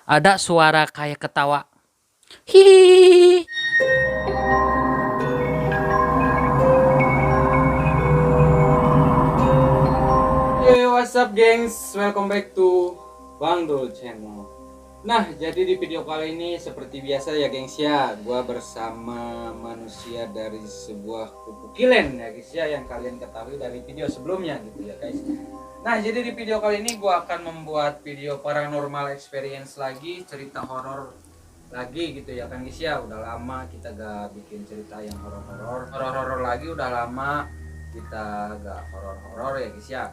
Ada suara kayak ketawa. Hihihi. Hey, what's up gengs? Welcome back to Bang Dul Channel. Nah, jadi di video kali ini seperti biasa ya gengs ya, gua bersama manusia dari sebuah kupu kilen ya guys ya, yang kalian ketahui dari video sebelumnya gitu ya guys. Nah, jadi di video kali ini gua akan membuat video paranormal experience lagi, cerita horor lagi gitu ya kan guys ya. Udah lama kita gak bikin cerita yang horor lagi, udah lama kita gak horor ya guys ya.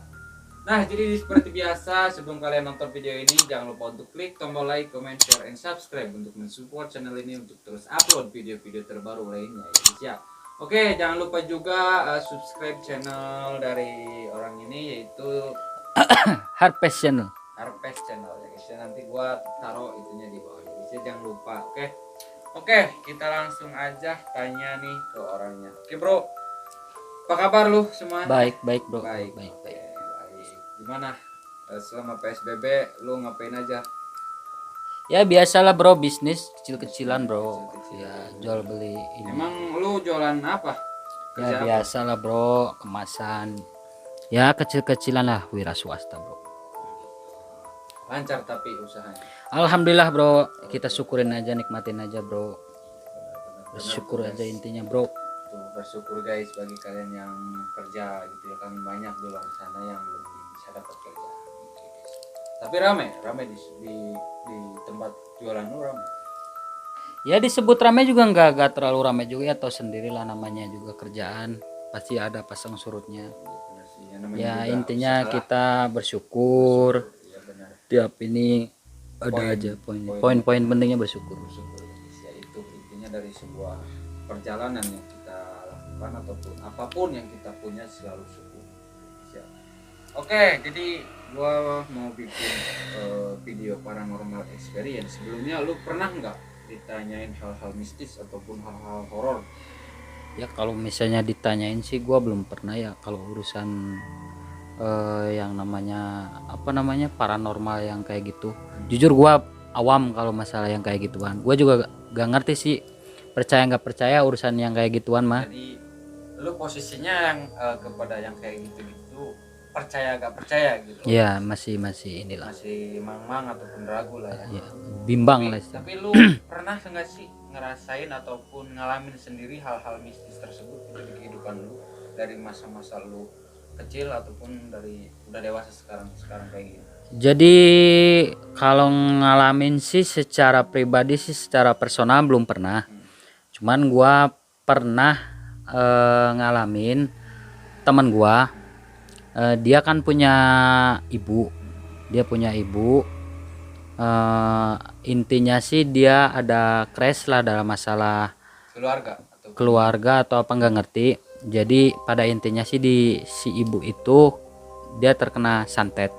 Nah, jadi seperti biasa, sebelum kalian nonton video ini, jangan lupa untuk klik tombol like, comment, share, and subscribe untuk mensupport channel ini untuk terus upload video-video terbaru lainnya ya guys ya. Oke, jangan lupa juga subscribe channel dari orang ini, yaitu Harpes Channel. Harpes Channel ya guys ya. Nanti gua taruh itunya di bawah ya guys ya, jangan lupa. Oke, kita langsung aja tanya nih ke orangnya. Oke bro, apa kabar lu semua? Baik bro. Baik. Baik. Baik. Gimana selama PSBB lu ngapain aja? Ya biasalah bro, bisnis kecil-kecilan bro. Kecil-kecilan. Ya jual beli ini. Emang lu jualan apa? Ya Kerja apa? biasalah bro, kemasan. Ya kecil-kecilan lah, wira swasta bro. Lancar tapi usahanya. Alhamdulillah bro, kita syukurin aja, nikmatin aja bro. Benar-benar Bersyukur tuh, aja guys. intinya bro. Tuh, bersyukur guys bagi kalian yang kerja gitu ya kan, banyak di luar sana yang belum bisa dapat kerja. Gitu, guys. Tapi rame di tempat jualan lu rame. Ya disebut rame juga nggak terlalu rame juga ya, atau sendirilah namanya juga kerjaan, pasti ada pasang surutnya. Benar sih, ya, namanya Ya juga intinya usaha. kita bersyukur. Ya benar. Tiap ini ada aja poin-poin pentingnya bersyukur. Bersyukur guys, ya itu intinya dari sebuah perjalanan yang kita lakukan ataupun apapun yang kita punya, selalu syukur. Siap. Oke, jadi gua mau bikin video paranormal experience. Sebelumnya lu pernah nggak ditanyain hal-hal mistis ataupun hal-hal horor? Ya kalau misalnya ditanyain sih gua belum pernah ya, kalau urusan yang namanya paranormal yang kayak gitu. Jujur gua awam kalau masalah yang kayak gituan. Gua juga gak ngerti sih, percaya nggak percaya urusan yang kayak gituan mah. Jadi lu posisinya yang kepada yang kayak gitu-gitu percaya gak percaya gitu? Ya masih inilah. Masih mang-mang ataupun ragu lah ya. Ya, bimbang lah. Tapi lu pernah nggak sih ngerasain ataupun ngalamin sendiri hal-hal mistis tersebut di kehidupan lu, dari masa-masa lu kecil ataupun dari udah dewasa sekarang kayak gini? Jadi kalau ngalamin sih secara pribadi sih, secara personal belum pernah. Cuman gua pernah ngalamin teman gua, dia kan punya ibu. Intinya sih dia ada crash lah dalam masalah keluarga atau apa nggak ngerti. Jadi pada intinya sih si ibu itu dia terkena santet.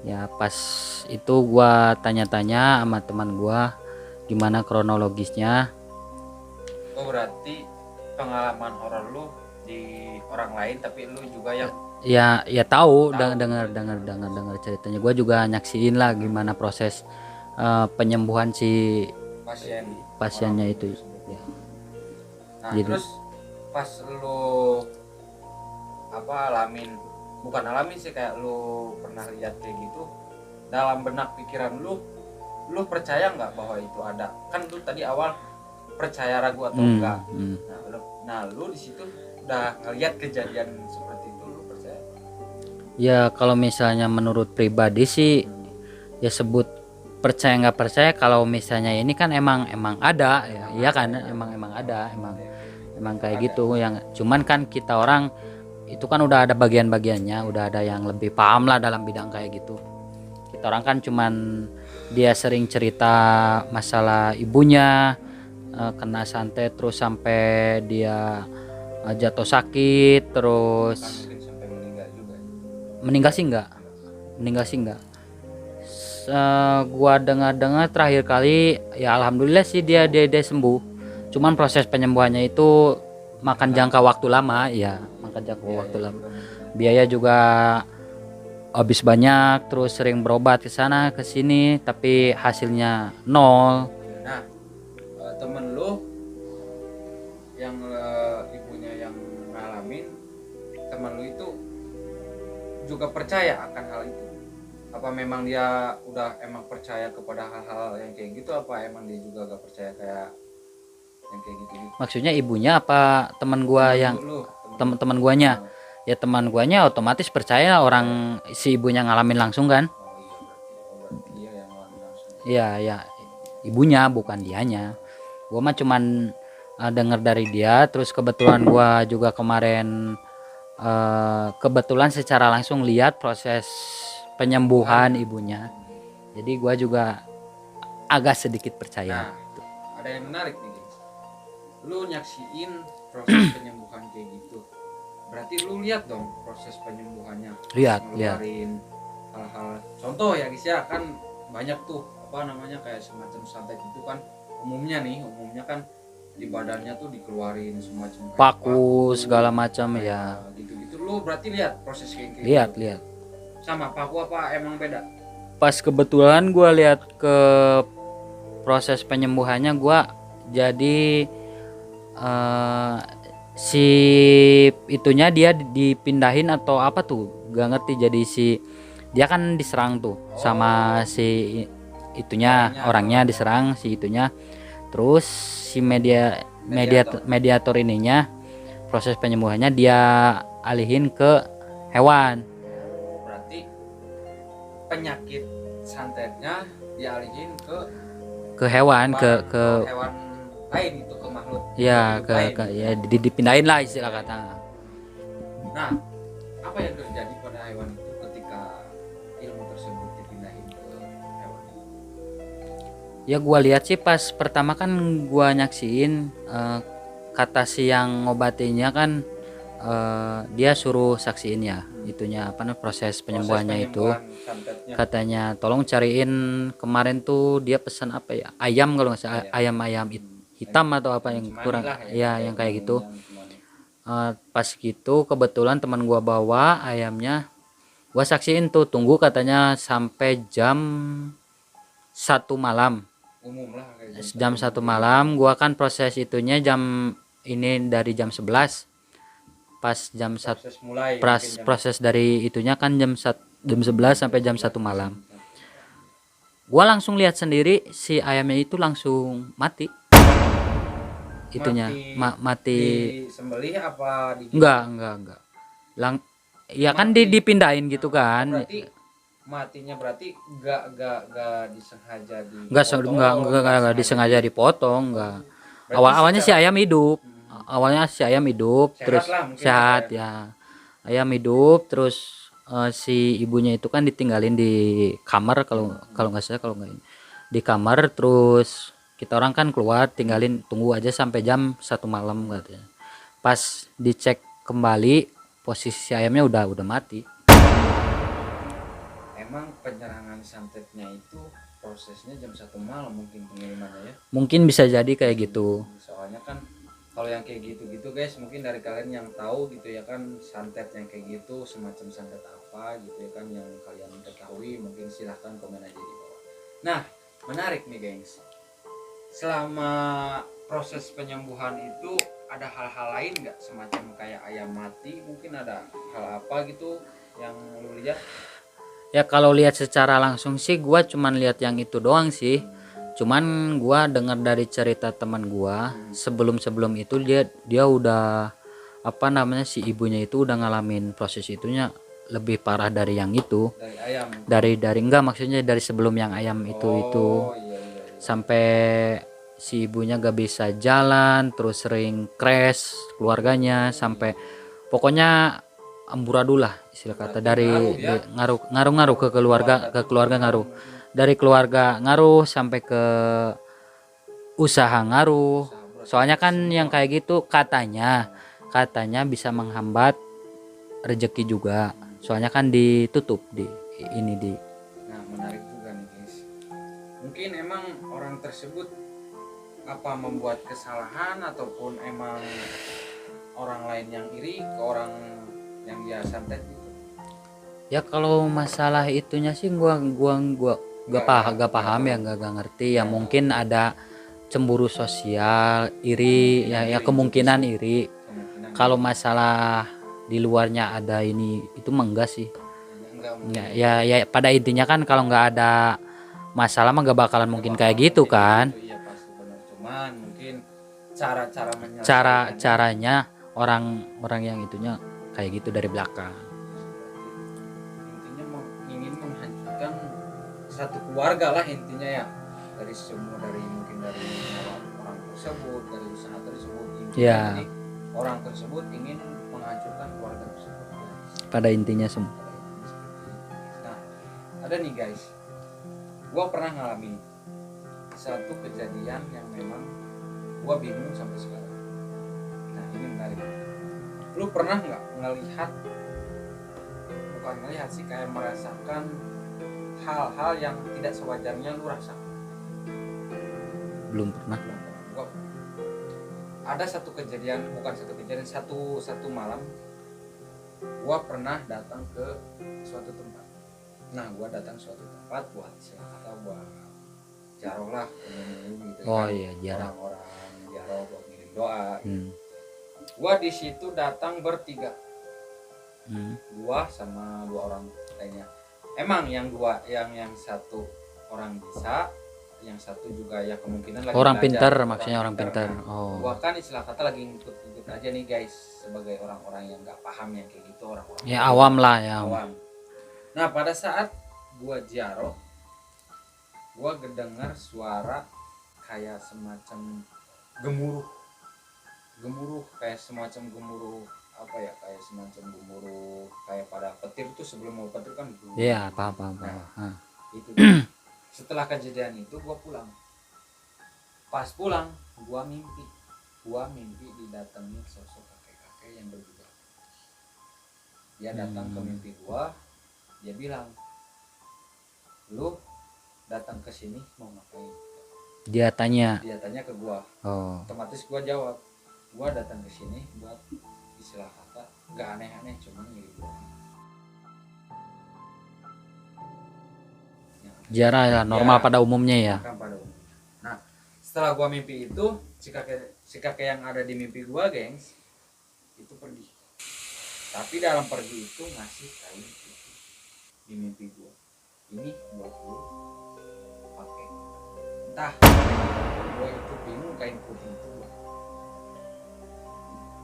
Ya pas itu gua tanya-tanya sama teman gua gimana kronologisnya. Oh, berarti pengalaman horor lu di orang lain tapi lu juga yang Ya tahu, dengar ceritanya. Gua juga nyaksiin lah gimana proses penyembuhan si pasiennya itu ya. Nah, Jadi terus pas lu bukan alamin sih, kayak lu pernah lihat kayak gitu, dalam benak pikiran lu percaya nggak bahwa itu ada? Kan lu tadi awal percaya ragu atau enggak. Nah, lu di situ udah ngelihat kejadian seperti itu, lu percaya? ya kalau misalnya menurut pribadi sih ya sebut percaya nggak percaya, kalau misalnya ini kan emang ada ya, iya kan, emang ada, emang kayak gitu. Yang cuman kan kita orang itu kan udah ada bagian-bagiannya, udah ada yang lebih paham lah dalam bidang kayak gitu. Kita orang kan cuman dia sering cerita masalah ibunya kena santet terus sampai dia jatuh sakit terus Kan mungkin sampai meninggal juga. meninggal sih enggak. Gua dengar terakhir kali ya alhamdulillah sih dia sembuh. Cuman proses penyembuhannya itu makan jangka waktu lama ya, lama. Biaya juga habis banyak, terus sering berobat ke sana ke sini tapi hasilnya nol. Nah, temen lu yang ibunya yang ngalamin, temen lu itu juga percaya akan hal itu? Apa memang dia udah emang percaya kepada hal-hal yang kayak gitu, apa emang dia juga gak percaya kayak yang kayak gitu? Maksudnya ibunya apa teman gua Temen yang lu, teman guanya? Ya teman guanya otomatis percaya orang si ibunya ngalamin langsung kan. berarti dia yang ngalamin langsung. Iya ya, ibunya bukan dianya. Gua mah cuman denger dari dia, terus kebetulan gua juga kemarin kebetulan secara langsung lihat proses penyembuhan ibunya. Jadi gua juga agak sedikit percaya. Nah, ada yang menarik nih guys, lu nyaksiin proses penyembuhan kayak gitu, berarti lu lihat dong proses penyembuhannya, Lihat. ngeluarin hal-hal, contoh ya guys ya, kan banyak tuh apa namanya kayak semacam santet itu kan, umumnya kan di badannya tuh dikeluarin semacam kayak Paku segala macam ya. gitu-gitu. Lu berarti lihat proses kayak gitu? Lihat. Sama paku apa emang beda? Pas kebetulan gua lihat ke proses penyembuhannya, gua jadi si itunya dia dipindahin atau apa tuh gak ngerti. Jadi si dia kan diserang tuh sama si itunya, orangnya diserang si itunya, terus si mediator ininya proses penyembuhannya dia alihin ke hewan. Berarti penyakit santetnya dialihin Ke hewan, ke hewan lain, itu ke makhluk ya hidup lain. ya dipindahin lah istilah kata. Nah, apa yang terjadi pada hewan itu ketika ilmu tersebut dipindahin ke hewan itu? Ya gua lihat sih pas pertama kan gua nyaksiin kata si yang ngobatinya kan dia suruh saksiin ya itunya apa namanya proses penyembuhannya itu. Santetnya. Katanya tolong cariin kemarin tuh dia pesan apa ya, ayam kalau nggak salah, ayam hitam atau apa yang kurang ya yang kayak gitu. Pas gitu kebetulan teman gua bawa ayamnya, gua saksiin tuh tunggu katanya sampai jam 1 malam. Umum lah kayak Jam 1 malam gua kan proses itunya jam ini dari jam 11. Pas jam 1 proses mulai proses dari itunya kan jam 11 sampai jam 1 malam. Gua langsung lihat sendiri si ayamnya itu langsung mati. Itunya mati. Disembelih apa Enggak. Ya kan dipindahin gitu kan. Berarti matinya berarti enggak disengaja Enggak disengaja dipotong, enggak. Awalnya si ayam hidup. Terus sehat ya. Ayam hidup terus si ibunya itu kan ditinggalin di kamar kalau nggak salah, kalau nggak di kamar, terus kita orang kan keluar tinggalin tunggu aja sampai jam 1 malam katanya. Pas dicek kembali posisi ayamnya udah mati. Emang penyerangan santetnya itu prosesnya jam 1 malam mungkin pengirimannya ya? Mungkin bisa jadi kayak gitu. Soalnya kan kalau yang kayak gitu guys, mungkin dari kalian yang tahu gitu ya kan, santet yang kayak gitu semacam santet apa gitu ya kan yang kalian ketahui, mungkin silahkan komen aja di bawah. Nah, menarik nih gengs, selama proses penyembuhan itu ada hal-hal lain nggak, semacam kayak ayam mati, mungkin ada hal apa gitu yang lu lihat? Ya kalau lihat secara langsung sih gua cuman lihat yang itu doang sih. Cuman gua dengar dari cerita teman gua sebelum itu dia udah apa namanya si ibunya itu udah ngalamin proses itunya lebih parah dari yang itu. Dari ayam? Dari enggak, maksudnya dari sebelum yang ayam itu iya. Sampai si ibunya gak bisa jalan, terus sering crash keluarganya, sampai pokoknya amburadul lah istilah kata. Dari ngaruh ke keluarga ngaruh, dari keluarga ngaruh sampai ke usaha ngaruh. Soalnya kan yang kayak gitu katanya bisa menghambat rezeki juga, soalnya kan ditutup di ini di. Nah, menarik juga nih guys, mungkin emang orang tersebut apa membuat kesalahan ataupun emang orang lain yang iri ke orang yang dia santet gitu? Ya kalau masalah itunya sih gua gak paham ya, gak ngerti ya. Mungkin ada cemburu sosial, iri ya, ya kemungkinan iri. Kemungkinan Kalau masalah di luarnya ada ini itu mah enggak sih. enggak Ya, ya pada intinya kan kalau nggak ada masalah mah gak bakalan mungkin kayak gitu kan. itu, iya pasti benar. Cuman mungkin cara-cara menyelesaikannya Caranya orang yang itunya kayak gitu dari belakang. intinya ingin menghancurkan satu keluarga lah intinya ya, dari semua, dari mungkin dari orang tersebut, dari usaha tersebut intinya. Ya. Jadi orang tersebut ingin menghancurkan keluarga tersebut, guys. Pada intinya semua. Nah, ada nih guys, gua pernah ngalamin satu kejadian yang memang gua bingung sampai sekarang. Nah ini menarik. Lu pernah nggak ngelihat, bukan ngelihat sih, kayak merasakan hal-hal yang tidak sewajarnya lu rasakan? Belum pernah. Gua ada satu kejadian, bukan satu kejadian, satu malam gua pernah datang ke suatu tempat. Nah gua datang ke suatu tempat buat kata buat jaroh lah gitu. Oh kan. iya, jaroh. Orang-orang jaroh buat ngirim doa. Gua di situ datang bertiga. Gua sama dua orang lainnya. Emang yang satu orang bisa, yang satu juga ya kemungkinan lagi orang belajar. pintar, maksudnya orang pintar. Oh. Gua kan istilah kata lagi ngikut-ngikut aja nih guys, sebagai orang-orang yang nggak paham yang kayak gitu, orang-orang Ya awam lah ya. awam. Nah pada saat gua jaroh, gua kedengar suara kayak semacam gemuruh kayak semacam gemuruh apa ya, kayak semacam gemuruh kayak pada petir tuh, sebelum mau petir kan Iya, paham. Nah, itu setelah kejadian itu gua pulang. Pas pulang gua mimpi didatangi sosok kakek-kakek yang berbeda. Dia datang ke mimpi gua, dia bilang, lu datang ke sini mau ngapain? Dia tanya ke gua. Oh. Otomatis gua jawab, gua datang ke sini buat istilah kata nggak aneh-aneh, cuman ngirim doa. Ziarah ya, normal Ya, pada umumnya ya. kan pada umumnya. Nah setelah gua mimpi itu, si kakek yang ada di mimpi gua gengs itu pergi. Tapi dalam pergi itu ngasih kain putih di mimpi gua. Ini buat lu pakai. Entah gua itu bingung kain putih itu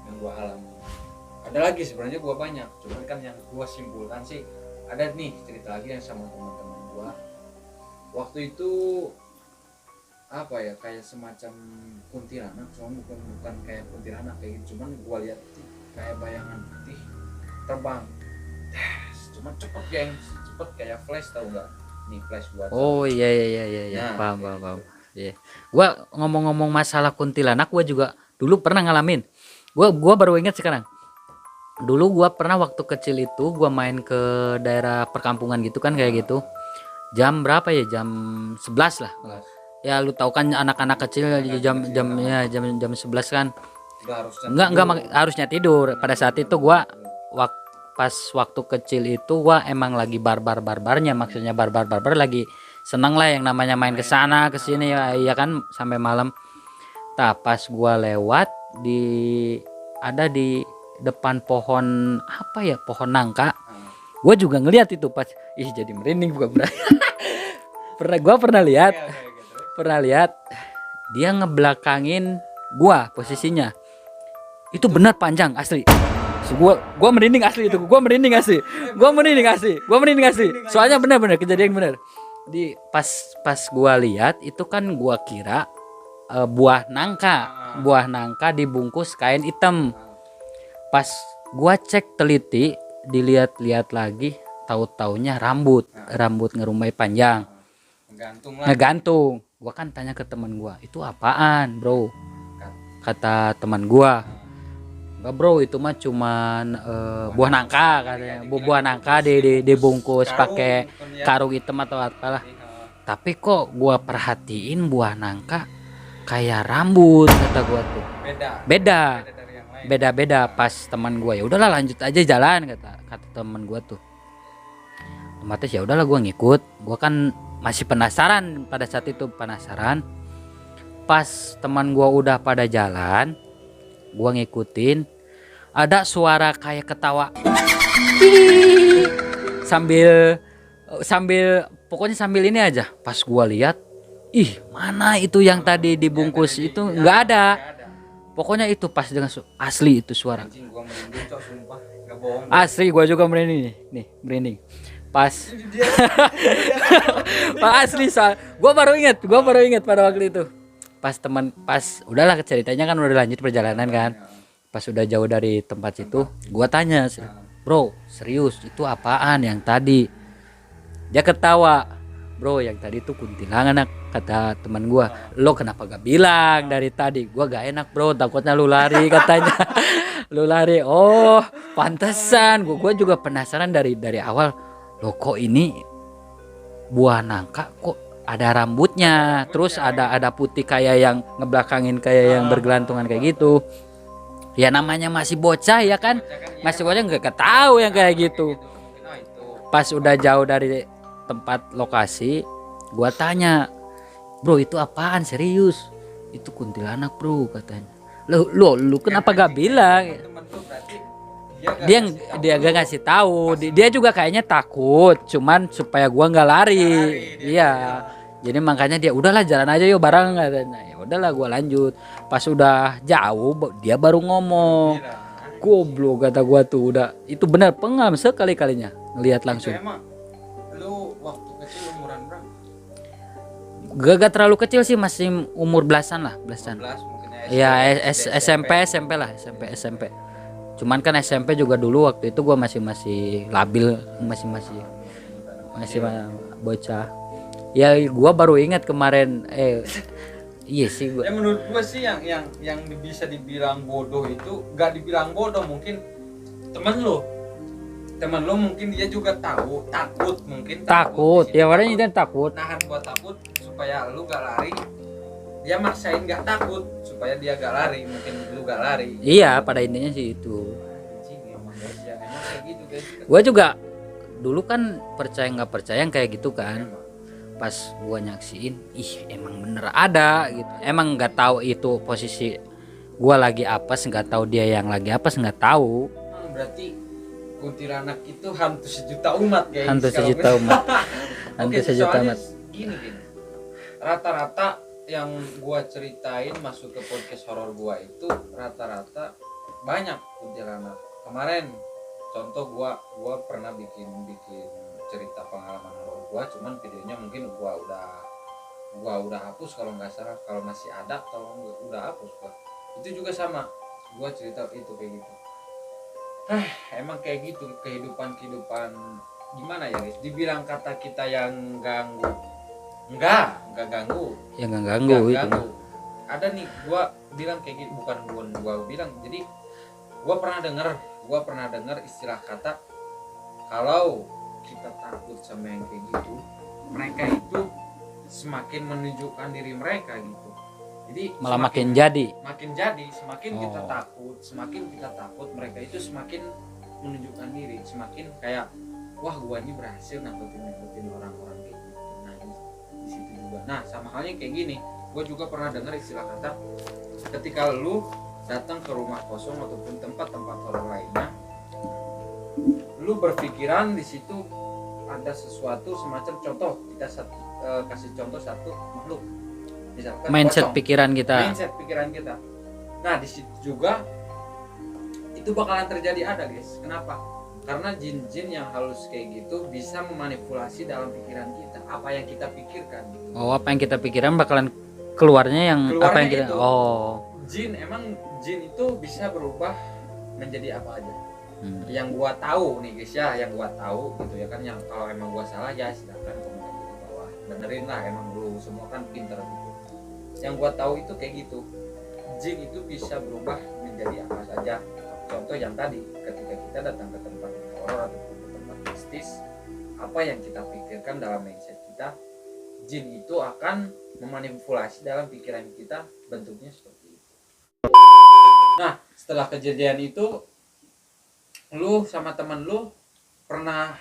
yang gua alami. Ada lagi sebenarnya gua banyak, cuman kan yang gua simpulkan sih ada nih cerita lagi yang sama teman-teman gua. Waktu itu apa ya, kayak semacam kuntilanak, cuman bukan kayak kuntilanak kayak gitu, cuman gua lihat kayak bayangan putih terbang. Cuma cepet gengs, cepet kayak flash, tau nggak? Nih flash buat. Oh iya. Nah, Paham. Iya. Gua ngomong-ngomong masalah kuntilanak, gua juga dulu pernah ngalamin. Gua baru ingat sekarang. Dulu gua pernah waktu kecil itu gua main ke daerah perkampungan gitu kan, kayak gitu. Jam berapa ya? Jam 11 lah. Ya lu tahu kan anak-anak kecil jam 11 kan. Enggak harusnya tidur. Pada saat itu gua pas waktu kecil itu gua emang lagi barbarnya, maksudnya barbar lagi seneng lah yang namanya main ke sana ke sini ya kan sampai malam. Pas gua lewat ada di depan pohon apa ya, pohon nangka. Gua juga ngelihat itu pas, jadi merinding gua pernah lihat dia ngebelakangin gua posisinya. Itu benar panjang asli. Gua merinding asli itu. Gua merinding asli. Soalnya benar kejadian benar. Pas gua lihat itu kan gua kira buah nangka dibungkus kain hitam. Pas gua cek teliti, dilihat lagi, tahu-taunya rambut ngerumbai panjang. Ngegantung. Gua kan tanya ke teman gua, "Itu apaan, Bro?" Kata teman gua, "Enggak, Bro, itu mah cuman buah nangka," katanya. Buah nangka dibungkus pakai karung hitam atau apalah. Tapi kok gua perhatiin buah nangka kayak rambut, kata gua tuh. Beda. Pas teman gua, "Ya udahlah lanjut aja jalan," kata teman gua tuh. otomatis ya udahlah gue ngikut. Gue kan masih penasaran pada saat itu, penasaran. Pas teman gue udah pada jalan, gue ngikutin, ada suara kayak ketawa sambil sambil pokoknya sambil ini aja. Pas gue lihat, ih mana itu yang tadi dibungkus itu nggak ada. Pokoknya itu pas dengan asli itu suara. Anjing gua merinding cok, sumpah nggak bohong. Asli gue juga merinding nih merinding. Pas pas asli soal gue baru ingat pada waktu itu. Pas udahlah ceritanya kan udah lanjut perjalanan kan. Pas udah jauh dari tempat situ, gue tanya, bro serius itu apaan yang tadi? Dia ketawa, bro yang tadi tuh kuntilanak, kata teman gue. Lo kenapa gak bilang dari tadi? Gue gak enak bro, takutnya lu lari katanya. Lu lari. Oh pantesan, gue juga penasaran dari awal. Lo kok ini buah nangka kok ada rambutnya, terus ada putih kayak yang ngebelakangin kayak yang bergelantungan kayak gitu. Ya namanya masih bocah ya kan, masih bocah nggak ketahu yang kayak gitu. Pas udah jauh dari tempat lokasi, gua tanya, bro itu apaan serius? Itu kuntilanak bro katanya. Lu kenapa gak bilang? Dia gak ngasih tahu. Dia juga kayaknya takut, cuman supaya gua nggak lari. Iya. Jadi makanya dia udahlah jalan aja yuk bareng katanya. Ya udahlah gua lanjut. Pas udah jauh dia baru ngomong. Goblok kata gua tuh udah itu benar pengam sekali-kalinya ngelihat langsung. Emang lu waktu kecil umuran berapa? Gak terlalu kecil sih, masih umur belasan lah, belasan. 11 mungkin Ya SMP lah, SMP. Cuman kan SMP juga dulu waktu itu gua masih labil, masih bocah. Ya gua baru ingat kemarin iya sih gua. Ya menurut gua sih yang bisa dibilang bodoh itu gak dibilang bodoh, mungkin temen lo mungkin dia juga takut Ya orang itu takut. nahan buat takut supaya lu gak lari, dia maksain gak takut supaya dia gak lari, mungkin lu gak lari. Iya pada intinya sih itu. Anjing, emang guys, ya emang kayak gitu guys. Gua juga dulu kan percaya nggak percaya yang kayak gitu kan. Pas gua nyaksiin, ih emang bener ada gitu. Emang nggak tahu itu posisi gua lagi apes, nggak tahu dia yang lagi apes, nggak tahu. Berarti kuntilanak itu hantu sejuta umat guys. Hantu sejuta umat. Hantu Oke, sejuta soalnya umat. gini. Rata-rata yang gua ceritain masuk ke podcast horor gua itu rata-rata banyak kuntilanak. Kemarin contoh gua pernah bikin cerita pengalaman horor gua, cuman videonya mungkin gua udah hapus kalau nggak salah, kalau masih ada kalau udah hapus gua. Itu juga sama, gua cerita itu kayak gitu. Emang kayak gitu kehidupan gimana ya guys? Dibilang kata kita yang ganggu, enggak ganggu. Ya nggak ganggu itu. Ganggu. Ada nih gua bilang kayak gitu, bukan gua bilang. Jadi gua pernah dengar istilah kata kalau kita takut sama yang kayak gitu, mereka itu semakin menunjukkan diri mereka gitu. Jadi Malah makin jadi. semakin kita takut, mereka itu semakin menunjukkan diri, semakin kayak wah gua ini berhasil nakutin orang-orang kayak gitu. Nah di situ juga. Nah sama halnya kayak gini, gua juga pernah dengar istilah kata ketika lu datang ke rumah kosong ataupun tempat-tempat horor lainnya, lu berpikiran di situ ada sesuatu semacam contoh, kita kasih contoh satu makhluk misalkan Mindset pocong. pikiran kita. Nah di situ juga itu bakalan terjadi ada guys. Kenapa? Karena jin-jin yang halus kayak gitu bisa memanipulasi dalam pikiran kita apa yang kita pikirkan gitu. Oh apa yang kita pikiran bakalan keluarnya yang apa yang kita. Itu. Oh. Jin itu bisa berubah menjadi apa aja. Yang gua tahu nih guys ya, yang gua tahu gitu ya kan, yang kalau emang gua salah ya silakan komen aja di bawah, benerin lah, emang lu semua kan pinter gitu. Yang gua tahu itu kayak gitu, jin itu bisa berubah menjadi apa saja. Contoh yang tadi, ketika kita datang ke tempat horor ataupun ke tempat mistis, apa yang kita pikirkan dalam mindset kita, jin itu akan memanipulasi dalam pikiran kita, bentuknya seperti itu. Nah setelah kejadian itu, lu sama temen lu pernah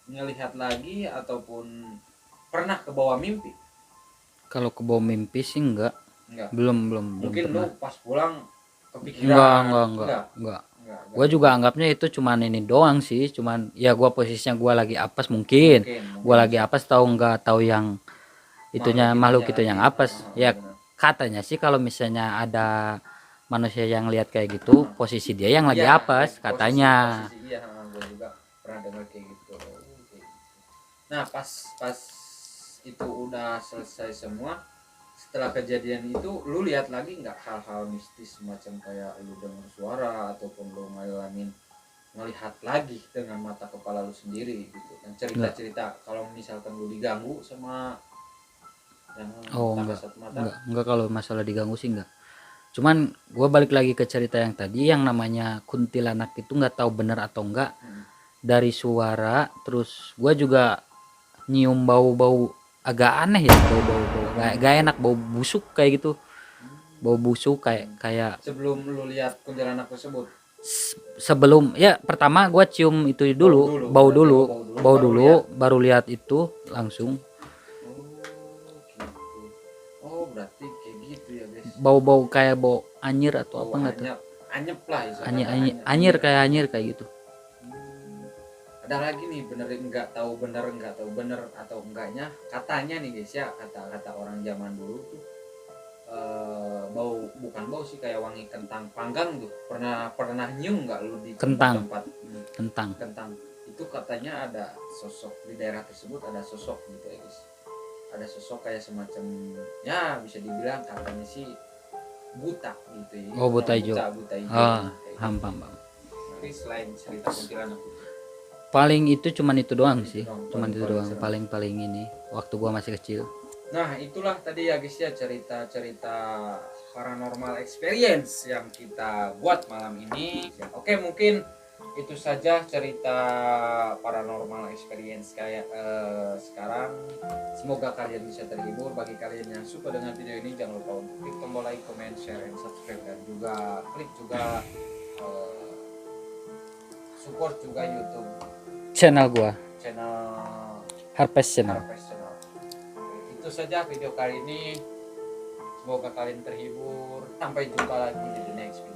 ngelihat lagi ataupun pernah ke bawah mimpi? Kalau ke bawah mimpi sih enggak. Enggak. Belum Mungkin lu pernah. pas pulang Enggak, kepikiran. enggak. Enggak. Gua juga anggapnya itu cuman ini doang sih, cuman ya gua posisinya gua lagi apes mungkin. Gua lagi bisa. apes tahu enggak tahu yang itunya makhluk itu yang apes. Ya Benar. katanya sih kalau misalnya ada manusia yang lihat kayak gitu, posisi dia yang lagi Iya, apes katanya. posisi iya, gue juga pernah dengar kayak gitu. Nah, pas pas itu udah selesai semua, setelah kejadian itu lu lihat lagi nggak hal-hal mistis semacam kayak lu dengar suara ataupun lu ngalamin melihat lagi dengan mata kepala lu sendiri gitu, dan cerita-cerita kalau misalkan lu diganggu sama yang Oh, tak kasat mata? enggak kalau masalah diganggu sih enggak. Cuman gua balik lagi ke cerita yang tadi, yang namanya kuntilanak itu nggak tahu benar atau enggak dari suara, terus gua juga nyium bau-bau agak aneh ya, bau-bau gak enak, bau busuk kayak gitu, bau busuk kayak kayak Sebelum lu lihat kuntilanak tersebut? sebelum ya pertama gua cium itu dulu, bau Berarti dulu, baru lihat. baru lihat itu langsung Oh, gitu. Oh, berarti kayak gitu ya, guys. bau-bau kayak bau anyir atau apa enggak tuh, Anyep, anyep lah anyir, istilahnya. anyir kayak gitu. Ada lagi nih, bener nggak tahu bener atau enggaknya, katanya nih guys ya, kata orang zaman dulu tuh, bau, bukan bau sih, kayak wangi kentang panggang tuh. Pernah nyium nggak lu di Kentang, tempat kentang itu? Katanya ada sosok di daerah tersebut, ada sosok gitu ya guys, ada sosok kayak semacam, ya bisa dibilang katanya sih buta gitu ya. oh buta hijau, buta hijau ah kayak hampam. gitu. Tapi selain cerita kuntilanak itu, Paling itu cuman itu doang sih, cuman itu paling doang serem. paling ini waktu gua masih kecil. Nah, itulah tadi ya guys ya, cerita-cerita paranormal experience yang kita buat malam ini. Oke, mungkin itu saja cerita paranormal experience kayak sekarang. Semoga kalian bisa terhibur. Bagi kalian yang suka dengan video ini, jangan lupa untuk klik tombol like, comment, share, and subscribe, dan juga klik juga support juga YouTube Channel gua channel Harpes Channel. Harvest Channel. Itu saja video kali ini. Semoga kalian terhibur. Sampai jumpa lagi di next video.